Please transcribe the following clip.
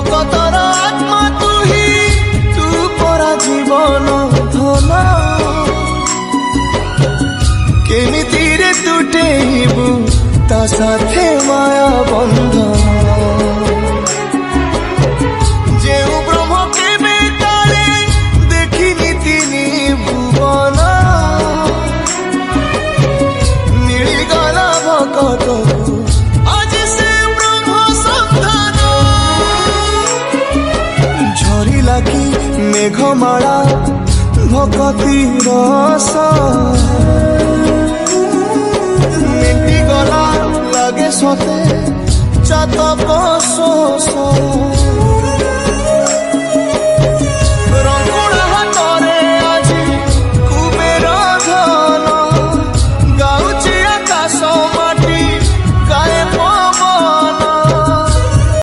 भगतर आत्मा तू ही तू परा जीवन धन केमिति रे तुटेबू ता साथे माया बंधन जेउ ब्रह्म के बेताले देखिनी तिनी भुवन मिलिगला भगत आज से ब्रह्म संधान झरिला कि मेघमाला भगती रस मिटी गला लगे सते चातक शोष